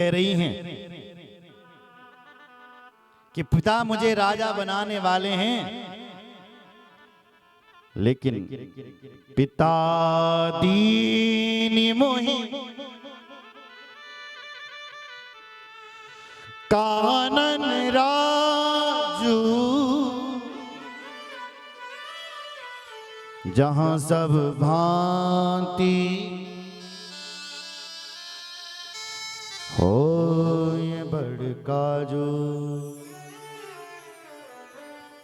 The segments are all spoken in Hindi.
कह रही हैं कि पिता मुझे राजा बनाने वाले हैं, लेकिन पिता दीन मोहि कानन राजू, जहां सब भांति हो ये बड़ काजू,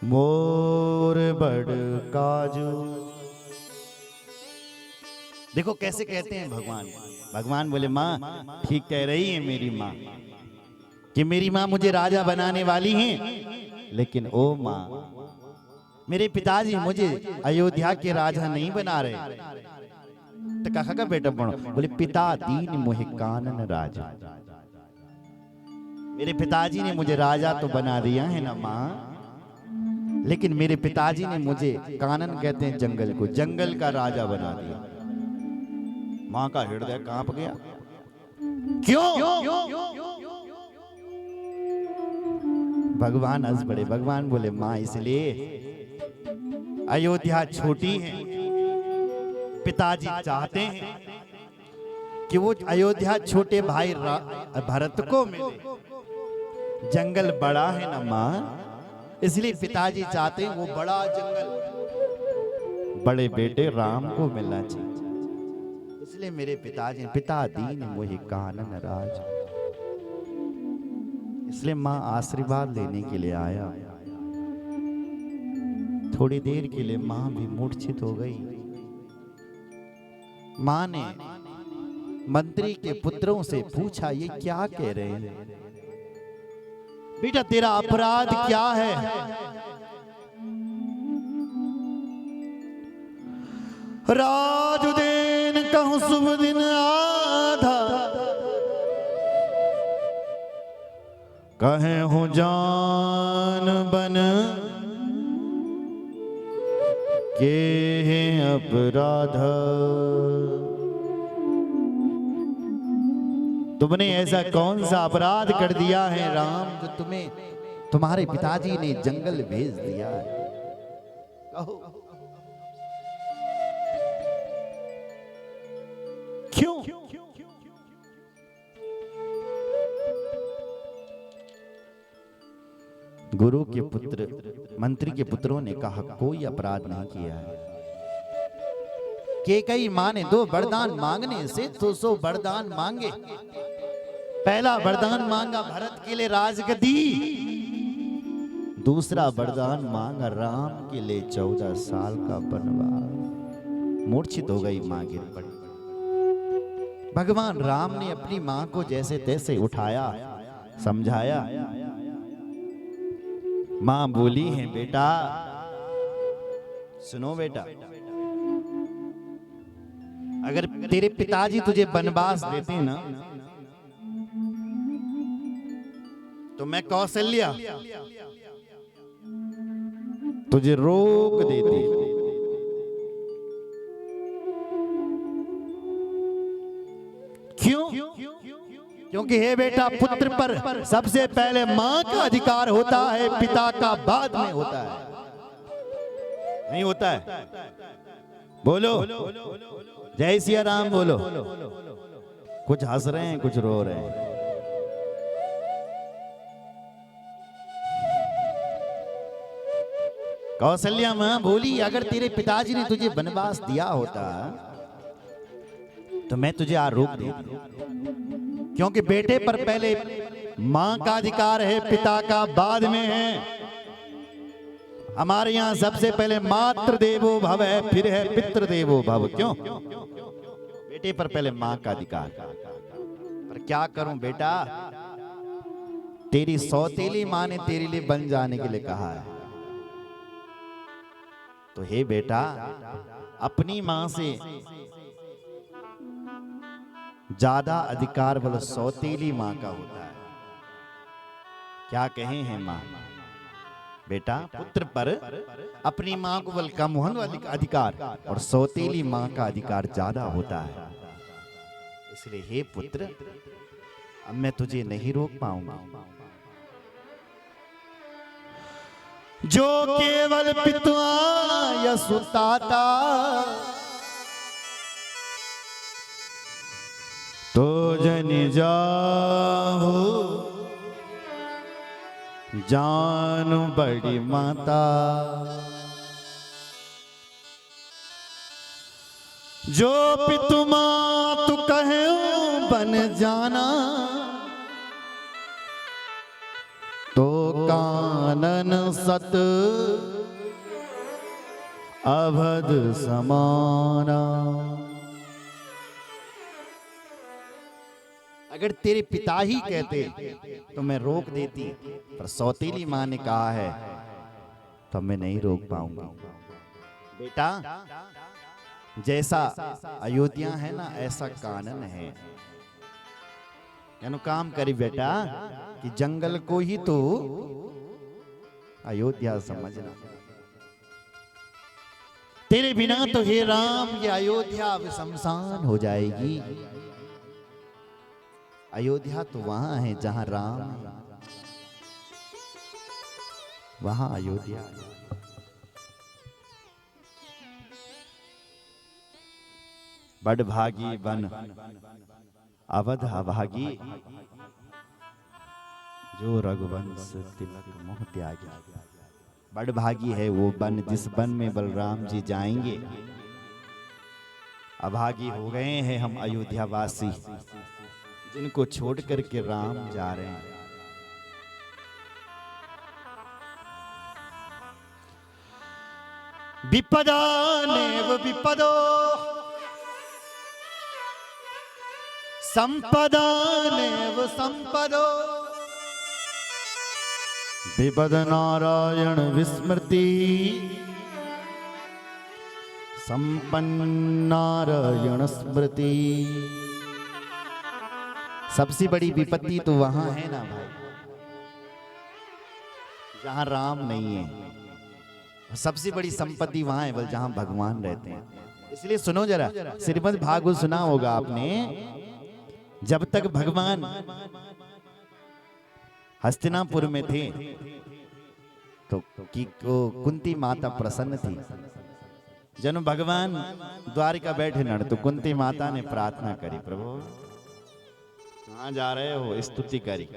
मोर बड़ काजू। देखो कैसे कहते हैं भगवान। भगवान बोले माँ ठीक कह रही है मेरी माँ कि मेरी माँ मुझे राजा बनाने वाली हैं, लेकिन ओ माँ मेरे पिताजी मुझे अयोध्या के राजा नहीं बना रहे। तो कहा का बेटा पढ़ो, बोले पिता दीन मोहि कानन राजा। मेरे पिताजी ने मुझे राजा तो बना दिया है ना माँ, लेकिन मेरे पिताजी ने मुझे, कानन कहते हैं जंगल को, जंगल का राजा बना दिया। माँ का हृदय कांप गया। क्यों? भगवान हंस पड़े। भगवान बोले माँ इसलिए अयोध्या छोटी है, पिताजी चाहते हैं कि वो अयोध्या छोटे भाई भरत को मिले। जंगल बड़ा है ना माँ, इसलिए पिताजी चाहते हैं वो बड़ा जंगल बड़े बेटे राम को मिलना चाहिए। इसलिए मेरे पिताजी, पिता दीन मोहि कानन राज। इसलिए माँ आशीर्वाद लेने के लिए आया। थोड़ी देर के लिए माँ भी मूर्छित हो गई। माँ ने मंत्री के पुत्रों से पूछा ये क्या कह रहे हैं? बेटा तेरा अपराध क्या है? राजुदेन कहूं शुभ दिन आधा, कहे हूं जान बन के अपराध। तुमने ऐसा कौन सा अपराध कर दिया है राम, जो तुम्हें तुम्हारे पिताजी ने जंगल भेज दिया है? कहो क्यों? गुरु के पुत्र, मंत्री के पुत्रों ने कहा कोई अपराध नहीं किया है। कैकेयी मां ने 2 वरदान मांगने से 200 वरदान मांगे। पहला वरदान मांगा भरत के लिए राजगद्दी, दूसरा वरदान मांगा राम के लिए 14 साल का वनवास। मूर्छित हो गई मां, गिर पड़ी। भगवान राम ने अपनी मां को जैसे तैसे उठाया, समझाया। मां बोली है बेटा सुनो बेटा, अगर तेरे पिताजी तुझे वनवास देते ना तो मैं कौशल्या तुझे रोक देती। क्यों? क्योंकि हे बेटा पुत्र पर सबसे पहले मां का अधिकार होता है, पिता का बाद में होता है। नहीं होता है? बोलो जय सिया राम बोलो। कुछ हंस रहे हैं, कुछ रो रहे हैं। कौशल्या मां बोली अगर तेरे पिताजी ने तुझे वनवास दिया होता तो मैं तुझे आ रोक देती, क्योंकि बेटे पर पहले मां का अधिकार है, पिता का बाद में है। हमारे यहाँ सबसे पहले मातृ देवो भव है, फिर है पितृ देवो भव। क्यों? बेटे पर पहले मां का अधिकार। पर क्या करूं बेटा, तेरी सौतेली मां ने तेरे लिए बन जाने के लिए कहा है। तो हे बेटा अपनी मां से ज्यादा अधिकार वाला सौतेली मां का होता है। क्या कहे हैं मां? बेटा पुत्र पर अपनी मां को बल कम होने वाली अधिकार और सौतेली मां का अधिकार ज्यादा होता है। इसलिए हे पुत्र अब मैं तुझे नहीं रोक पाऊंगा। जो केवल पितुआ यसुताता तो जन जाओ जान बड़ी माता। जो पितु मातु कहे बन जाना तो कानन सत अवध समाना। अगर तेरे पिता ही कहते तो मैं रोक देती, पर सौतेली माँ ने कहा है तो मैं नहीं रोक पाऊंगी। बेटा, जैसा अयोध्या है ना ऐसा कानन है। यानी काम करी बेटा कि जंगल को ही तो अयोध्या समझना। तेरे बिना तो हे राम ये अयोध्या अब शमशान हो जाएगी। अयोध्या तो वहां है जहां राम है, वहां अयोध्या। बड़ भागी बन अवध अभागी, जो रघुवंश तिलक मोह त्यागी। बड़ भागी है वो वन जिस वन में बलराम जी जाएंगे। अभागी हो गए हैं हम अयोध्या वासी, जिनको छोड़ करके राम जा रहे हैं। विपदा नेव विपदो संपदा नेव संपदो। विपद नारायण विस्मृति संपन्न नारायण स्मृति। सबसे बड़ी विपत्ति तो वहां है ना भाई जहां राम नहीं है। सबसे बड़ी संपत्ति वहां है बल जहां भगवान रहते हैं। इसलिए सुनो जरा, श्रीमद् भागवत सुना होगा आपने। जब तक भगवान हस्तिनापुर में थे तो कुंती माता प्रसन्न थी। जब भगवान द्वारिका बैठे न तो कुंती माता ने प्रार्थना करी, प्रभु कहाँ जा रहे हो? स्तुति करी,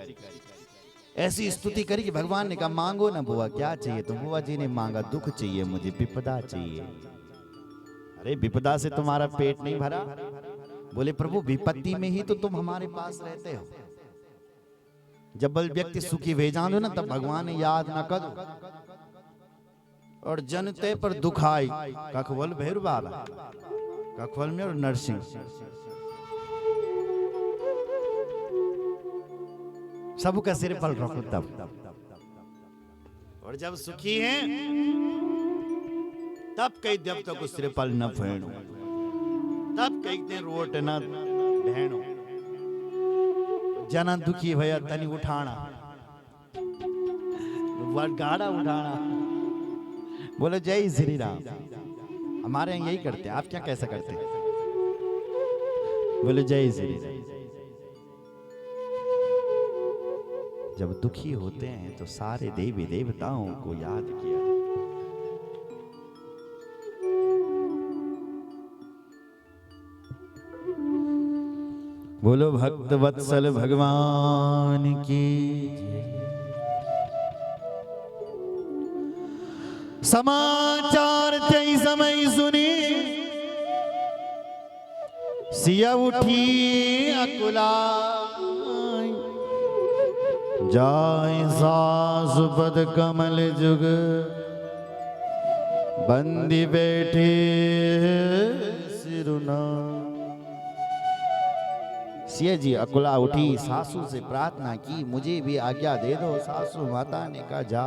ऐसी स्तुति करी कि भगवान ने कहा मांगो ना बुआ, क्या चाहिए? तो बुआ जी ने मांगा दुख चाहिए मुझे, विपदा चाहिए। अरे विपदा से तुम्हारा पेट नहीं भरा? बोले प्रभु विपत्ति में ही तो तुम हमारे पास रहते हो। जब व्यक्ति सुखी भेजा दो ना तब भगवान ने याद ना कर दो। और जनते पर दुख आई कखवल भैर बाबा, कखवल में और नरसिंह सबका सिर पर रखो तब। और जब सुखी हैं तब कई जब तक सिर पर न फेणो, तब कहते रोट न भेणो। जना दुखी भैया तनी उठाना, गाड़ा उठाना, बोले जय श्री राम। हमारे यहाँ यही करते हैं, आप क्या कैसा करते हैं? बोले जय श्री राम। जब दुखी होते हैं तो सारे देवी देवताओं को याद किया। बोलो भक्त वत्सल भगवान की। समाचार जय समय सुनी सिया उठी अकुला। जाय सास पद कमल जुग बंदी बैठे सिरुना। सिया जी अकुला उठी, सासू से प्रार्थना की मुझे भी आज्ञा दे दो। सासू माता ने कहा जा।